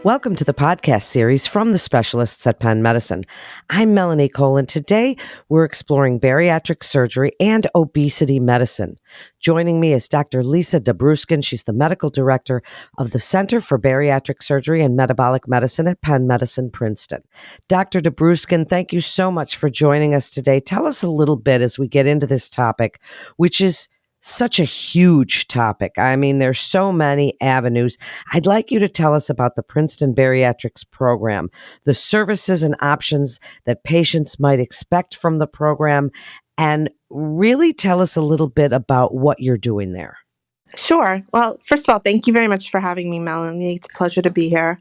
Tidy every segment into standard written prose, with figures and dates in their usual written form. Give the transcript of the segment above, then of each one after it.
Welcome to the podcast series from the specialists at Penn Medicine. I'm Melanie Cole, and today we're exploring bariatric surgery and obesity medicine. Joining me is Dr. Lisa Dobruskin. She's the medical director of the Center for Bariatric Surgery and Metabolic Medicine at Penn Princeton. Dr. Dobruskin, thank you so much for joining us today. Tell us a little bit as we get into this topic, which is such a huge topic. I mean, there's so many avenues. I'd like you to tell us about the Princeton Bariatrics program, the services and options that patients might expect from the program, and really tell us a little bit about what you're doing there. Sure. Well, first of all, thank you very much for having me, Melanie. It's a pleasure to be here.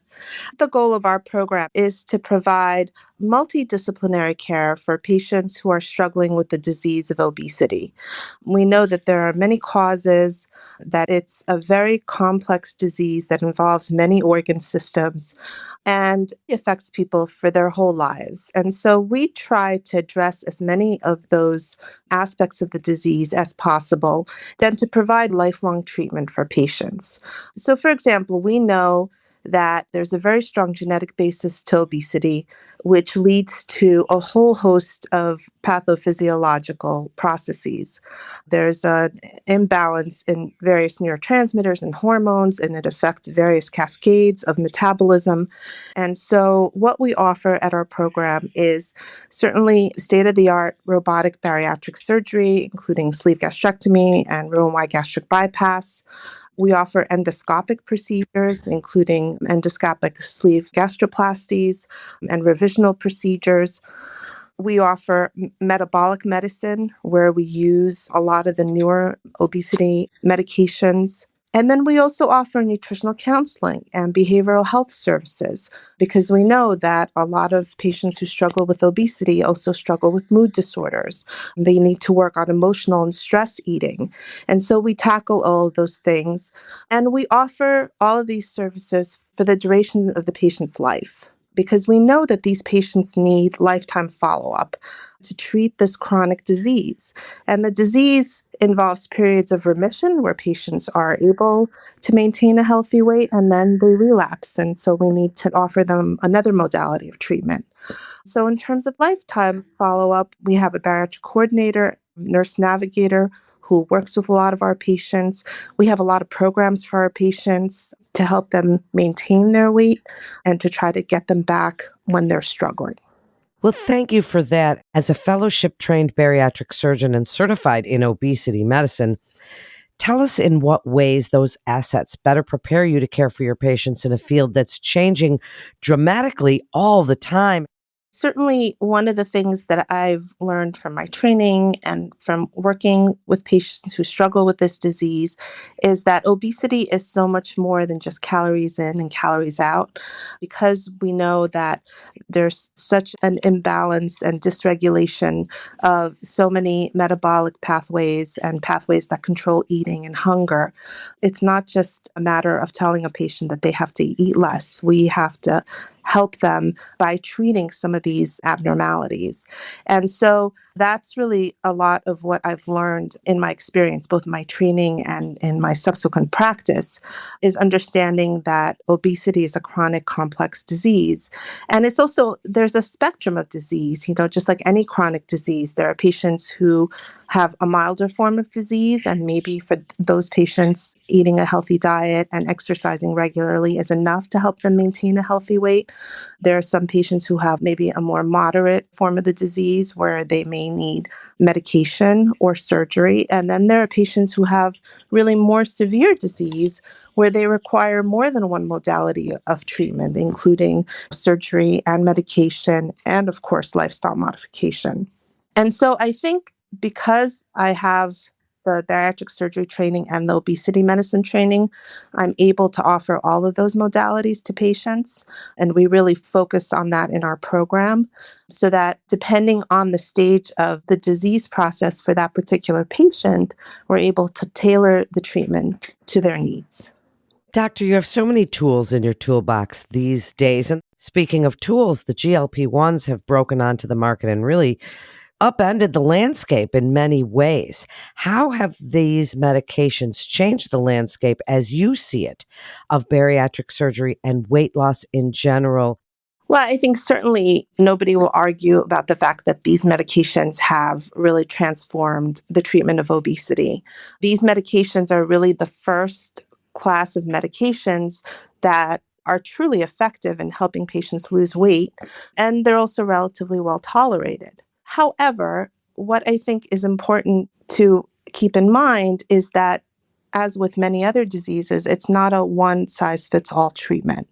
The goal of our program is to provide multidisciplinary care for patients who are struggling with the disease of obesity. We know that there are many causes, that it's a very complex disease that involves many organ systems and affects people for their whole lives. And so we try to address as many of those aspects of the disease as possible, and to provide lifelong treatment for patients. So, for example, we know that there's a very strong genetic basis to obesity, which leads to a whole host of pathophysiological processes. There's an imbalance in various neurotransmitters and hormones, and it affects various cascades of metabolism. And so what we offer at our program is certainly state-of-the-art robotic bariatric surgery, including sleeve gastrectomy and Roux-en-Y gastric bypass. We offer endoscopic procedures, including endoscopic sleeve gastroplasties and revisional procedures. We offer metabolic medicine, where we use a lot of the newer obesity medications. And then we also offer nutritional counseling and behavioral health services, because we know that a lot of patients who struggle with obesity also struggle with mood disorders. They need to work on emotional and stress eating. And so we tackle all of those things. And we offer all of these services for the duration of the patient's life, because we know that these patients need lifetime follow-up to treat this chronic disease. And the disease involves periods of remission where patients are able to maintain a healthy weight, and then they relapse. And so we need to offer them another modality of treatment. So in terms of lifetime follow-up, we have a bariatric coordinator, nurse navigator, who works with a lot of our patients. We have a lot of programs for our patients to help them maintain their weight and to try to get them back when they're struggling. Well, thank you for that. As a fellowship-trained bariatric surgeon and certified in obesity medicine, tell us in what ways those assets better prepare you to care for your patients in a field that's changing dramatically all the time. Certainly, one of the things that I've learned from my training and from working with patients who struggle with this disease is that obesity is so much more than just calories in and calories out, because we know that there's such an imbalance and dysregulation of so many metabolic pathways and pathways that control eating and hunger. It's not just a matter of telling a patient that they have to eat less. We have to help them by treating some of these abnormalities. And so that's really a lot of what I've learned in my experience, both in my training and in my subsequent practice, is understanding that obesity is a chronic, complex disease. And it's also, there's a spectrum of disease, just like any chronic disease. There are patients who have a milder form of disease, and maybe for those patients, eating a healthy diet and exercising regularly is enough to help them maintain a healthy weight. There are some patients who have maybe a more moderate form of the disease where they may need medication or surgery. And then there are patients who have really more severe disease where they require more than one modality of treatment, including surgery and medication and, of course, lifestyle modification. And so I think because I have the bariatric surgery training and the obesity medicine training, I'm able to offer all of those modalities to patients. And we really focus on that in our program, so that depending on the stage of the disease process for that particular patient, we're able to tailor the treatment to their needs. Doctor, you have so many tools in your toolbox these days. And speaking of tools, the GLP-1s have broken onto the market and really upended the landscape in many ways. How have these medications changed the landscape as you see it of bariatric surgery and weight loss in general? Well, I think certainly nobody will argue about the fact that these medications have really transformed the treatment of obesity. These medications are really the first class of medications that are truly effective in helping patients lose weight, and they're also relatively well tolerated. However, what I think is important to keep in mind is that, as with many other diseases, it's not a one size fits all treatment.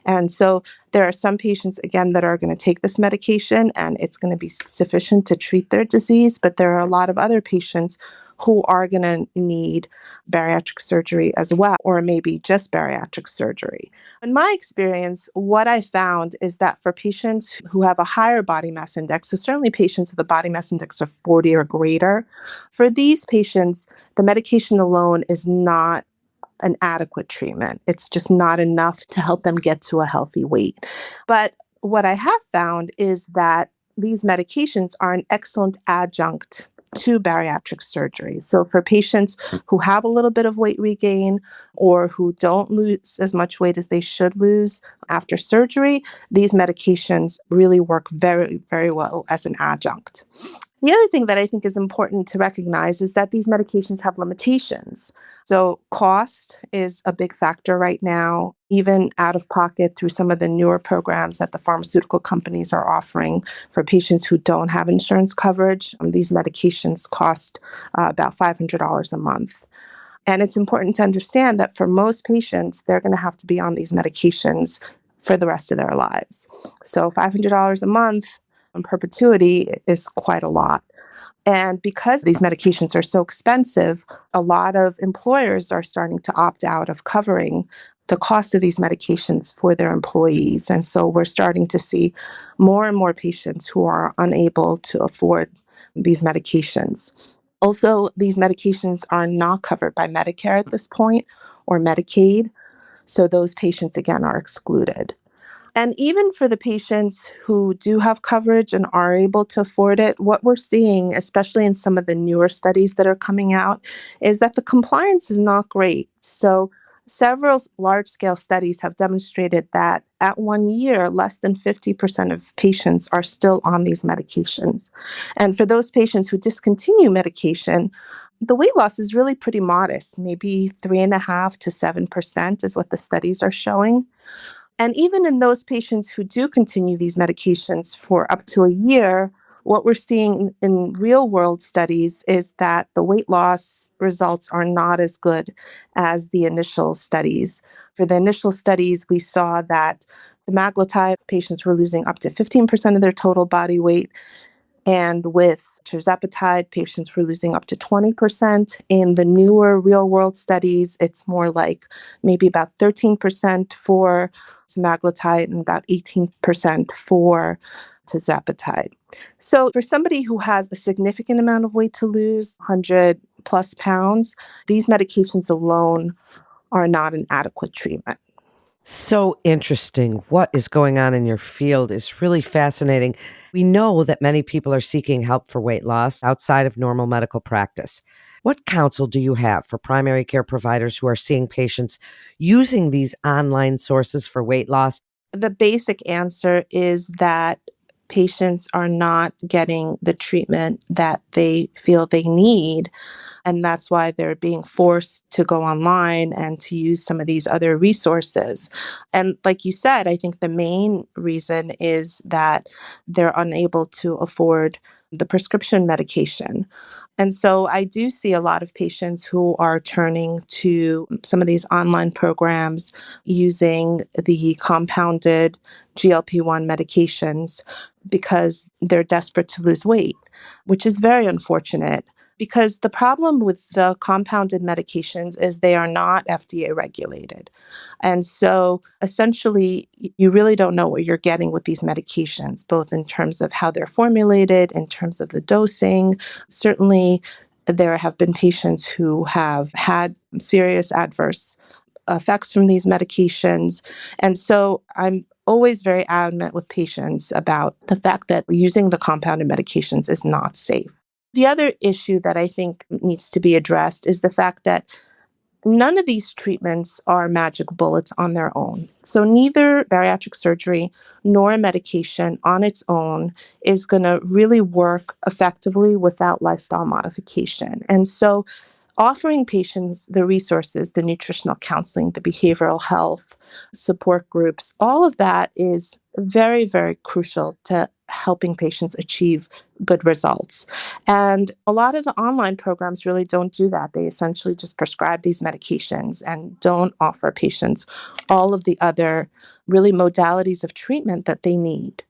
And so there are some patients, again, that are going to take this medication and it's going to be sufficient to treat their disease. But there are a lot of other patients who are going to need bariatric surgery as well, or maybe just bariatric surgery. In my experience, what I found is that for patients who have a higher body mass index, so certainly patients with a body mass index of 40 or greater, for these patients, the medication alone is not an adequate treatment. It's just not enough to help them get to a healthy weight. But what I have found is that these medications are an excellent adjunct to bariatric surgery. So for patients who have a little bit of weight regain or who don't lose as much weight as they should lose after surgery, these medications really work very, very well as an adjunct. The other thing that I think is important to recognize is that these medications have limitations. So cost is a big factor right now, even out of pocket through some of the newer programs that the pharmaceutical companies are offering for patients who don't have insurance coverage. These medications cost about $500 a month. And it's important to understand that for most patients, they're going to have to be on these medications for the rest of their lives. So $500 a month in perpetuity is quite a lot. And because these medications are so expensive, a lot of employers are starting to opt out of covering the cost of these medications for their employees. And so we're starting to see more and more patients who are unable to afford these medications. Also, these medications are not covered by Medicare at this point or Medicaid. So those patients, again, are excluded. And even for the patients who do have coverage and are able to afford it, what we're seeing, especially in some of the newer studies that are coming out, is that the compliance is not great. So several large-scale studies have demonstrated that at 1 year, less than 50% of patients are still on these medications. And for those patients who discontinue medication, the weight loss is really pretty modest, maybe 3.5% to 7% is what the studies are showing. And even in those patients who do continue these medications for up to a year, what we're seeing in real world studies is that the weight loss results are not as good as the initial studies. For the initial studies, we saw that semaglutide patients were losing up to 15% of their total body weight. And with tirzepatide, patients were losing up to 20%. In the newer real world studies, it's more like maybe about 13% for semaglutide and about 18% for tirzepatide. So for somebody who has a significant amount of weight to lose, 100 plus pounds, these medications alone are not an adequate treatment. So interesting. What is going on in your field is really fascinating. We know that many people are seeking help for weight loss outside of normal medical practice. What counsel do you have for primary care providers who are seeing patients using these online sources for weight loss? The basic answer is that patients are not getting the treatment that they feel they need. And that's why they're being forced to go online and to use some of these other resources. And like you said, I think the main reason is that they're unable to afford the prescription medication. And so I do see a lot of patients who are turning to some of these online programs using the compounded GLP-1 medications because they're desperate to lose weight, which is very unfortunate. Because the problem with the compounded medications is they are not FDA regulated. And so essentially, you really don't know what you're getting with these medications, both in terms of how they're formulated, in terms of the dosing. Certainly, there have been patients who have had serious adverse effects from these medications. And so I'm always very adamant with patients about the fact that using the compounded medications is not safe. The other issue that I think needs to be addressed is the fact that none of these treatments are magic bullets on their own. So neither bariatric surgery nor medication on its own is going to really work effectively without lifestyle modification. And so offering patients the resources, the nutritional counseling, the behavioral health support groups, all of that is very, very crucial to helping patients achieve good results. And a lot of the online programs really don't do that. They essentially just prescribe these medications and don't offer patients all of the other really modalities of treatment that they need.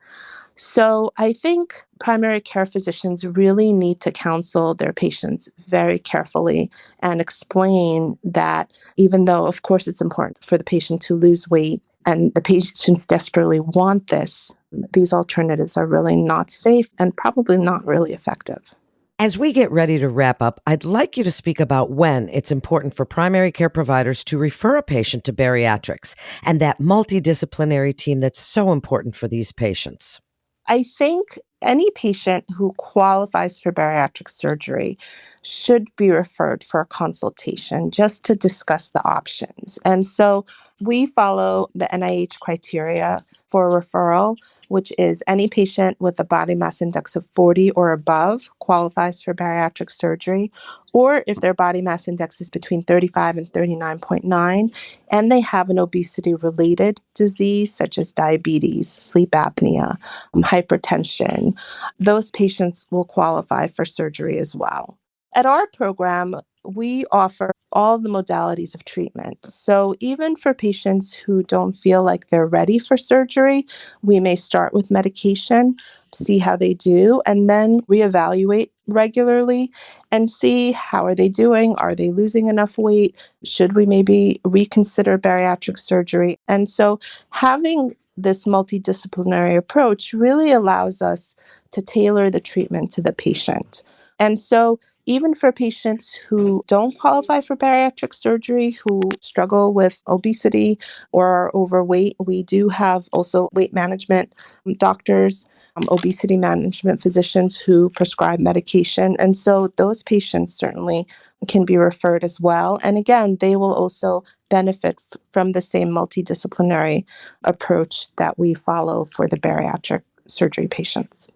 So I think primary care physicians really need to counsel their patients very carefully and explain that even though, of course, it's important for the patient to lose weight and the patients desperately want this, these alternatives are really not safe and probably not really effective. As we get ready to wrap up, I'd like you to speak about when it's important for primary care providers to refer a patient to bariatrics and that multidisciplinary team that's so important for these patients. I think any patient who qualifies for bariatric surgery should be referred for a consultation just to discuss the options. And so we follow the NIH criteria for referral, which is any patient with a body mass index of 40 or above qualifies for bariatric surgery, or if their body mass index is between 35 and 39.9, and they have an obesity-related disease such as diabetes, sleep apnea, hypertension, those patients will qualify for surgery as well. At our program, we offer all the modalities of treatment. So even for patients who don't feel like they're ready for surgery, we may start with medication, see how they do, and then reevaluate regularly and see how are they doing? Are they losing enough weight? Should we maybe reconsider bariatric surgery? And so having this multidisciplinary approach really allows us to tailor the treatment to the patient. And so even for patients who don't qualify for bariatric surgery, who struggle with obesity or are overweight, we do have also weight management doctors, obesity management physicians who prescribe medication. And so those patients certainly can be referred as well. And again, they will also benefit from the same multidisciplinary approach that we follow for the bariatric surgery patients.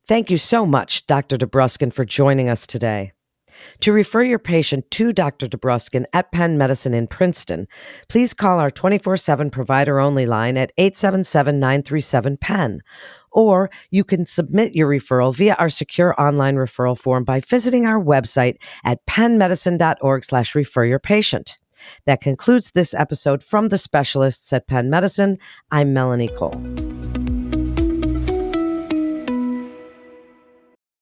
Thank you so much, Dr. Dobruskin, for joining us today. To refer your patient to Dr. Dobruskin at Penn Medicine in Princeton, please call our 24/7 provider-only line at 877-937-PENN. Or you can submit your referral via our secure online referral form by visiting our website at pennmedicine.org/refer-your-patient. That concludes this episode from the specialists at Penn Medicine. I'm Melanie Cole.